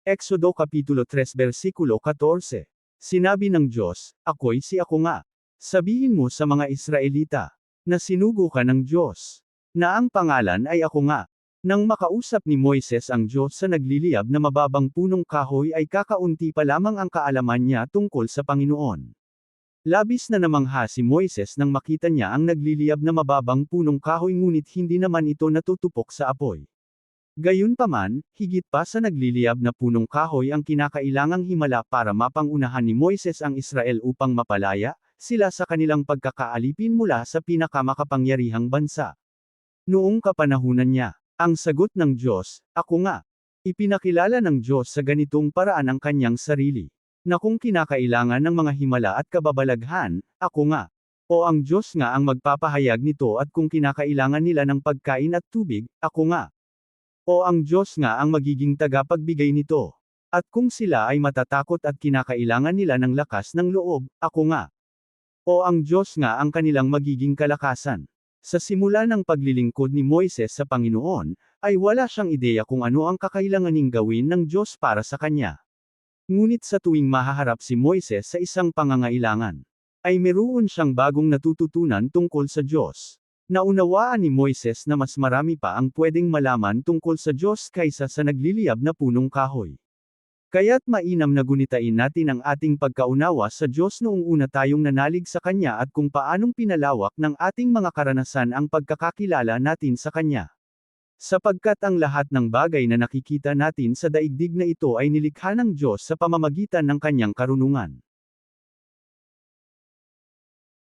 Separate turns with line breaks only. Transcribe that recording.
Exodo Kapitulo 3 versikulo 14. Sinabi ng Diyos, Ako'y si Ako nga. Sabihin mo sa mga Israelita, na sinugo ka ng Diyos, na ang pangalan ay Ako nga. Nang makausap ni Moises ang Diyos sa nagliliyab na mababang punong kahoy ay kakaunti pa lamang ang kaalaman niya tungkol sa Panginoon. Labis na namangha si Moises nang makita niya ang nagliliyab na mababang punong kahoy ngunit hindi naman ito natutupok sa apoy. Gayunpaman, higit pa sa nagliliyab na punong kahoy ang kinakailangang himala para mapangunahan ni Moises ang Israel upang mapalaya sila sa kanilang pagkakaalipin mula sa pinakamakapangyarihang bansa. Noong kapanahunan niya, ang sagot ng Diyos, Ako nga. Ipinakilala ng Diyos sa ganitong paraan ang kanyang sarili, na kung kinakailangan ng mga himala at kababalaghan, Ako nga. O ang Diyos nga ang magpapahayag nito at kung kinakailangan nila ng pagkain at tubig, Ako nga. O ang Diyos nga ang magiging tagapagbigay nito. At kung sila ay matatakot at kinakailangan nila ng lakas ng loob, Ako nga. O ang Diyos nga ang kanilang magiging kalakasan. Sa simula ng paglilingkod ni Moises sa Panginoon, ay wala siyang ideya kung ano ang kakailanganing gawin ng Diyos para sa kanya. Ngunit sa tuwing mahaharap si Moises sa isang pangangailangan, ay meron siyang bagong natututunan tungkol sa Diyos. Naunawaan ni Moises na mas marami pa ang pwedeng malaman tungkol sa Diyos kaysa sa nagliliyab na punong kahoy. Kaya't mainam na gunitain natin ang ating pagkaunawa sa Diyos noong una tayong nanalig sa Kanya at kung paanong pinalawak ng ating mga karanasan ang pagkakakilala natin sa Kanya. Sapagkat ang lahat ng bagay na nakikita natin sa daigdig na ito ay nilikha ng Diyos sa pamamagitan ng Kanyang karunungan.